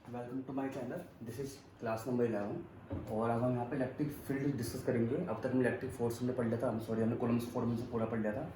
Welcome to my channel. This is class number 11 और अब हम यहाँ पे इलेक्ट्रिक फील्ड डिस्कस करेंगे। अब तक हमने इलेक्ट्रिक फोर्स हमने पढ़ लिया था, हमने कूलम्ब फोर्स में पूरा पढ़ लिया था।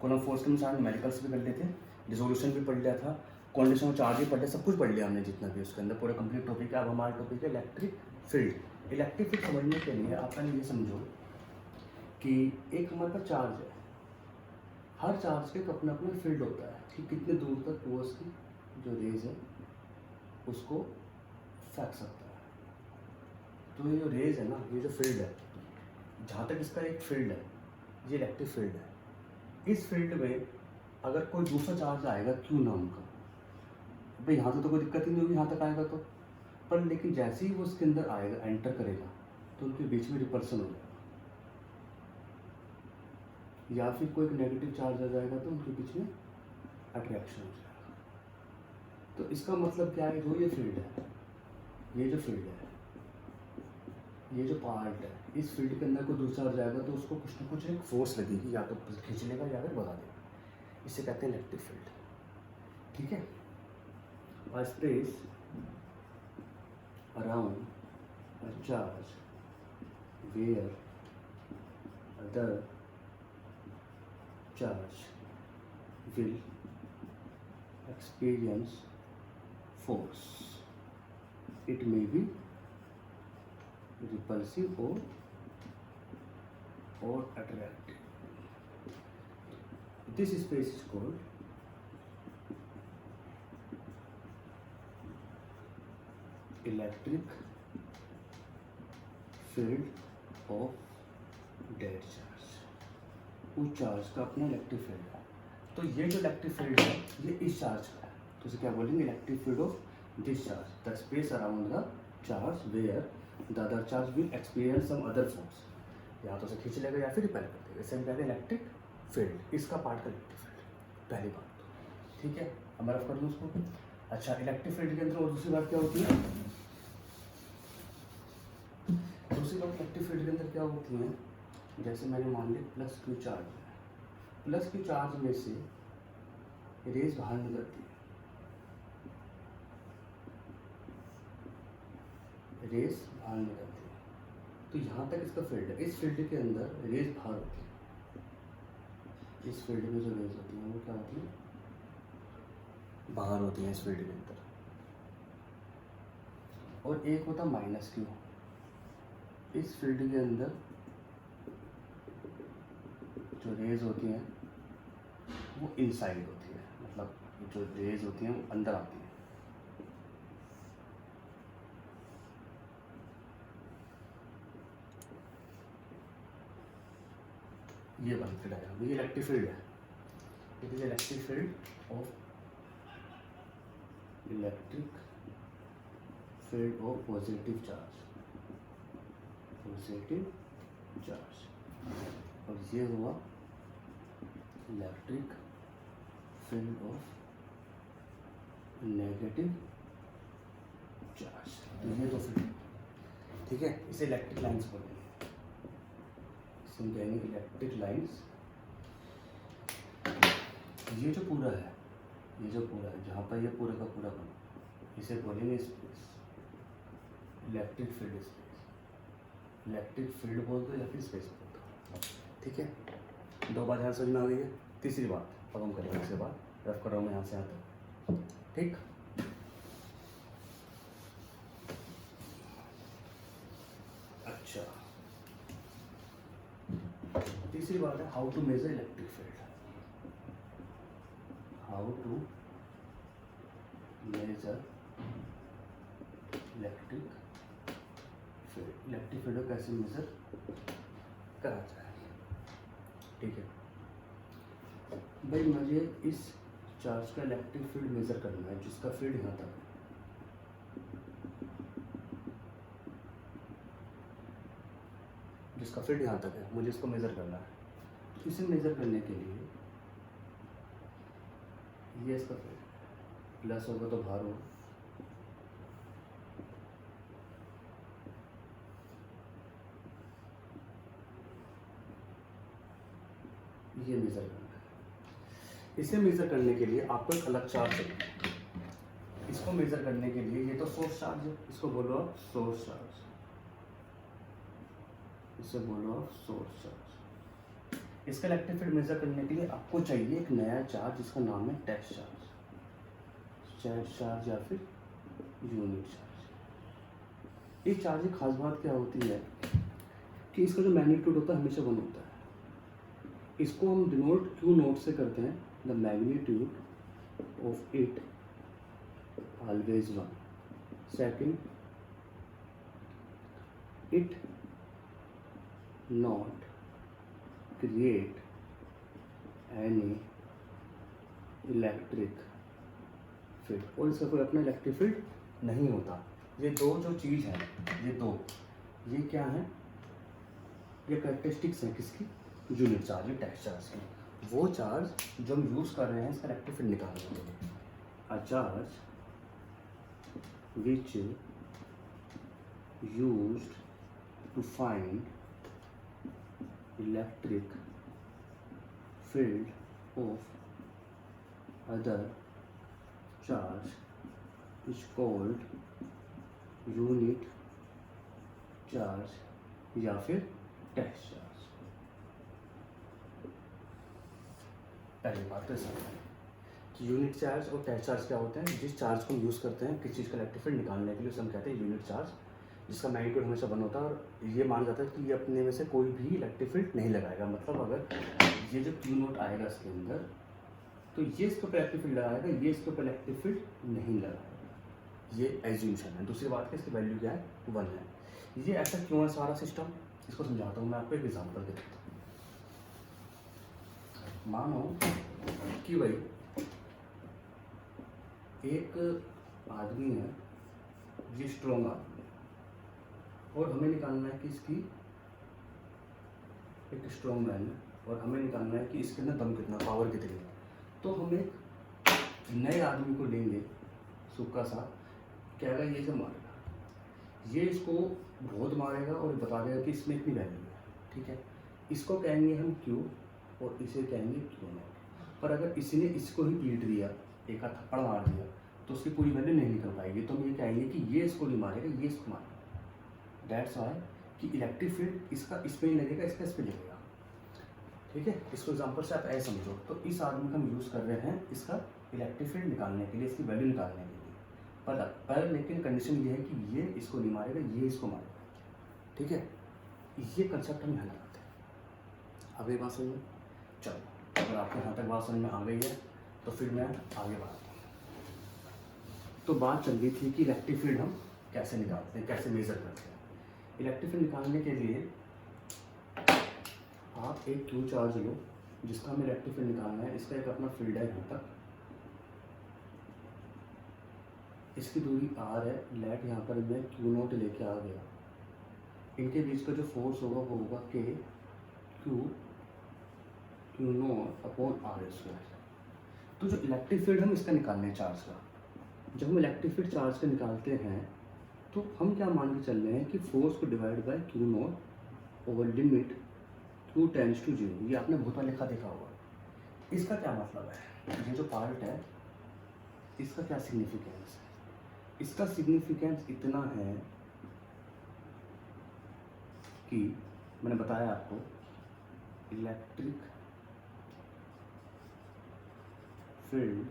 कूलम्ब फोर्स के अनुसार न्यूमेरिकल्स भी कर लिए थे, रिजोल्यूशन भी पढ़ लिया था, क्वांटिटेशन चार्ज भी पढ़ लिया, सब कुछ पढ़ लिया हमने जितना भी उसके अंदर पूरा कंप्लीट टॉपिक है। अब हमारा टॉपिक है इलेक्ट्रिक फील्ड। इलेक्ट्रिक फील्ड समझने के लिए आप पहले ये समझो कि एक हमारे पास चार्ज है, हर चार्ज के अपना अपना फील्ड होता है कि कितने दूर तक वो उसकी जो रेज है उसको फेंक सकता है। तो ये जो रेज है ना, ये जो फील्ड है, जहाँ तक इसका एक फील्ड है, ये इलेक्ट्रिक फील्ड है। इस फील्ड में अगर कोई दूसरा चार्ज आएगा क्यू नाम का, भाई यहाँ से तो कोई दिक्कत ही नहीं होगी, यहाँ तक आएगा तो, पर लेकिन जैसे ही वो उसके अंदर आएगा, एंटर करेगा, तो उनके बीच में रिपल्सन हो जाएगा, या फिर कोई नेगेटिव चार्ज आ जाएगा तो उनके बीच में अट्रैक्शन हो जाएगा। तो इसका मतलब क्या है, जो ये फील्ड है, ये जो फील्ड है, ये जो पार्ट है, इस फील्ड के अंदर कोई दूसरा आ जाएगा तो उसको कुछ ना कुछ एक फोर्स लगेगी, या तो खींच लेगा या फिर भगा देगा। इसे कहते हैं इलेक्ट्रिक फील्ड। ठीक है। A space around a charge where other charge will experience force. It may be repulsive or attractive. This space is called electric field of dead charge. उस चार्ज का अपना इलेक्ट्रिक फील्ड है। तो ये जो electric field है, ये इस चार्ज का है, तो इसे क्या बोलेंगे, electric field of this charge, the space around the charge where the other charge will experience some other force. या तो उसे खींच लेगा या फिर रिपेल कर देगा। इसे हम कहते हैं इलेक्ट्रिक फील्ड। इसका पार्ट का इलेक्ट्रिक फील्ड, पहली बात तो। ठीक है, हम रफ कर दूँ उसको। अच्छा, इलेक्ट्रिक फील्ड के अंदर और दूसरी बात क्या होती है, दूसरी बात इलेक्ट्रिक फील्ड के अंदर क्या होती है, जैसे मैंने मान लिया प्लस क्यू चार्ज है, प्लस क्यू चार्ज में से रेज बाहर निकलती है, रेज बाहर निकलती है, तो यहाँ तक इसका फील्ड है। इस फील्ड के अंदर रेज बाहर होती है, इस फील्ड में जो रेज होती है वो क्या होती है, बाहर होती है इस फील्ड के अंदर। और एक होता माइनस क्यू, इस फील्ड के अंदर जो रेज होती हैं वो इनसाइड होती है, मतलब जो रेज होती हैं वो अंदर आती हैं। ये वाली फील्ड है, ये इलेक्ट्रिक फील्ड है। It is electric field of positive charge, positive charge. और ये हुआ electric field of negative charge. तो ये दो फील्ड, ठीक है, इसे इलेक्ट्रिक लाइंस बोलेंगे, इसे हम कहेंगे इलेक्ट्रिक लाइंस। ये जो पूरा है, ये जो पूरा है, जहाँ पर ये पूरा का पूरा बना, इसे बोलेंगे space, electric field space. Electric field बोल दो या फिर स्पेस बोल दो। ठीक है, दो बात यहाँ समझ में आ गई है। तीसरी बात अब हम करेंगे, उसके बाद रफ कर रहा हूँ मैं यहाँ से यहाँ तक। ठीक, अच्छा, तीसरी बात है how to measure electric field. How to measure electric field. Electric field को कैसे मेजर करा जाए। ठीक है भाई, मुझे इस चार्ज का इलेक्ट्रिक फील्ड मेजर करना है, जिसका फील्ड यहाँ तक है, जिसका फील्ड यहाँ तक है, मुझे इसको मेजर करना है। तो इसे मेजर करने के लिए ये इसका फील्ड प्लस होगा तो भार होगा, ये मेजर करना है। इसे मेजर करने के लिए आपको एक अलग चार्ज चाहिए, इस इसको मेजर करने के लिए, ये तो सोर्स चार्ज है, इसको बोलो आप सोर्स चार्ज, इसे बोलो आप सोर्स चार्ज। इसका इलेक्ट्रिक फील्ड मेजर करने के लिए आपको चाहिए एक नया चार्ज जिसका नाम है टेस्ट चार्ज, टेस्ट चार्ज या फिर यूनिट चार्ज। इस चार्ज की खास बात क्या होती है कि इसका जो मैग्नीट्यूड होता है हमेशा 1 होता है। इसको हम डिनोट क्यू नोट से करते हैं, the magnitude of it always 1। Second, it not create any electric field, और इसका कोई अपना इलेक्ट्रिक फील्ड नहीं होता। ये दो जो चीज़ है, ये दो, ये क्या है, ये कैरेक्टरिस्टिक्स हैं किसकी, यूनिट चार्ज, टेस्ट चार्ज की। वो चार्ज जो हम यूज़ कर रहे हैं इसका इलेक्ट्रिक फील्ड निकालने के लिए, a charge which used to find electric field of other charge is called unit charge या फिर टेस्ट चार्ज। पहली बात तो समझ कि यूनिट चार्ज और टेस्ट चार्ज क्या होते हैं। जिस चार्ज को हम यूज़ करते हैं किसी चीज़ का इलेक्ट्रिक फील्ड निकालने के लिए उसे हम कहते हैं यूनिट चार्ज, जिसका मैग्नीट्यूड हमेशा 1 होता है और ये माना जाता है कि ये अपने में से कोई भी इलेक्ट्रिक फील्ड नहीं लगाएगा। मतलब अगर ये जो क्यू नोट आएगा इसके अंदर, तो ये इसके ऊपर इलेक्ट्रिक फील्ड लगाएगा, ये इसके ऊपर इलेक्ट्रिक फील्ड नहीं लगाएगा। ये एज्यूमशन है। दूसरी बात है इसकी वैल्यू क्या है, 1 है। ये ऐसा क्यों है सारा सिस्टम, इसको समझाता हूँ मैं आपको, एक एग्जाम्पल देता हूँ। मानो कि भाई एक आदमी है, ये स्ट्रॉन्ग आदमी है और हमें निकालना है कि इसकी, एक स्ट्रॉन्ग मैन है और हमें निकालना है कि इसके अंदर दम कितना, पावर कितनी है। तो हम एक नए आदमी को लेंगे, सूखा सा, क्या है, ये से मारेगा, ये इसको बहुत मारेगा और बता देगा कि इसमें इतनी वैल्यू है, ठीक है। इसको कहेंगे हम क्यू और इसे कहेंगे क्यू नॉट। पर अगर इसने इसको ही पीट दिया, एक हाथ थप्पड़ मार दिया, तो उसकी पूरी वैल्यू नहीं निकल पाएगी। तो हम ये कहेंगे कि ये इसको नहीं मारेगा, ये इसको मारेगा। दैट्स वाई कि इलेक्ट्रिक फील्ड इसका इस पर ही लगेगा, इसका इस पर लगेगा, ठीक है। इसको एग्जाम्पल से आप ऐसे समझो। तो इस आदमी का हम यूज़ कर रहे हैं इसका इलेक्ट्रिक फील्ड निकालने के लिए, इसकी वैल्यू निकालने के लिए। पर लेकिन कंडीशन ये है कि ये इसको नहीं मारेगा, ये इसको मारेगा, ठीक है। ये कंसेप्ट हम यहाँ लगाते हैं। अब ये बात समझ में, चलो अगर आपको यहाँ तक बात समझ में आ गई है तो फिर मैं आगे बढ़ाता हूँ। तो बात चल रही थी कि इलेक्ट्रिक फील्ड हम कैसे निकालते हैं, कैसे मेज़र करते हैं। इलेक्ट्रिक फील्ड निकालने के लिए आप एक क्यू चार्ज लो जिसका हमें इलेक्ट्रिक फील्ड निकालना है। इसका एक अपना फील्ड है यहाँ तक, इसकी दूरी r है। लेट यहाँ पर मैं क्यू नोट लेके आ गया। इनके बीच का जो फोर्स होगा वो होगा k Q naught upon r square. तो जो इलेक्ट्रिक फील्ड हम इसका निकालने हैं चार्ज का, जब हम इलेक्ट्रिक फील्ड चार्ज का निकालते हैं तो हम क्या मान के चल रहे हैं कि फोर्स को divide by Q naught over limit q tends to 0। ये आपने बहुत बार लिखा देखा होगा। इसका क्या मतलब है, ये जो पार्ट है इसका क्या सिग्निफिकेंस है। इसका सिग्निफिकेंस इतना है कि मैंने बताया आपको, electric field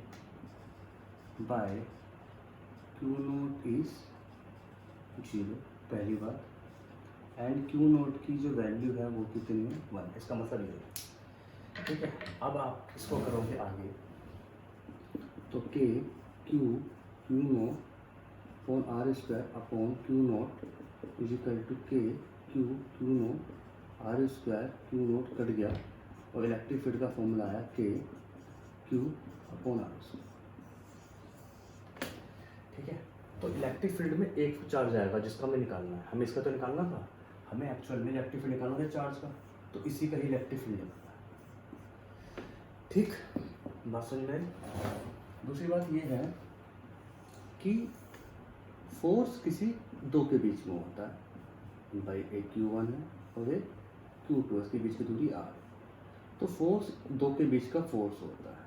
by Q naught is 0, पहली बात। एंड क्यू नोट की जो वैल्यू है वो कितनी है, 1। इसका मतलब ये है, ठीक है। अब आप इसको करोगे आगे, तो K Q naught upon r square upon Q naught is equal to K Q naught r square. Q naught cut गया और इलेक्ट्रिक फील्ड का फॉर्मूला आया के क्यू अपॉन r स्क्वायर, ठीक है। तो इलेक्ट्रिक फील्ड में एक चार्ज आएगा जिसका हमें निकालना है। हमें इसका तो निकालना था, हमें एक्चुअल में इलेक्ट्रिक फील्ड निकालना था चार्ज का, तो इसी का ही इलेक्ट्रिक फील्ड निकालना है, ठीक। बात समझ में। दूसरी बात ये है कि फोर्स किसी दो के बीच में होता है, भाई एक Q1 है और एक Q2, इसके बीच की दूरी r। तो फोर्स दो के बीच का फोर्स होता है,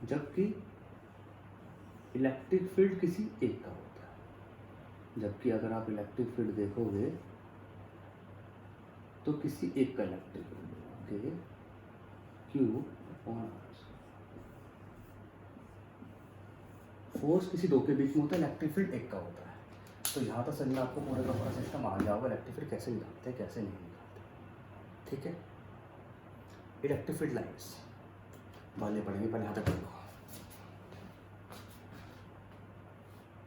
जबकि इलेक्ट्रिक फील्ड किसी एक का होता है, जबकि अगर आप इलेक्ट्रिक फील्ड देखोगे तो किसी एक का इलेक्ट्रिक फील्ड होगा, क्यू ऑन आर। फोर्स किसी दो के बीच में होता है, इलेक्ट्रिक फील्ड एक का होता है। तो यहाँ तक समझ में आपको पूरा का पूरा सिस्टम आ गया होगा, इलेक्ट्रिक फील्ड कैसे निकालते हैं कैसे नहीं निकालते। ठीक है, इलेक्ट्रिक फील्ड लाइन्स वाले पढ़ेंगे, पहले यहाँ तक कर लो।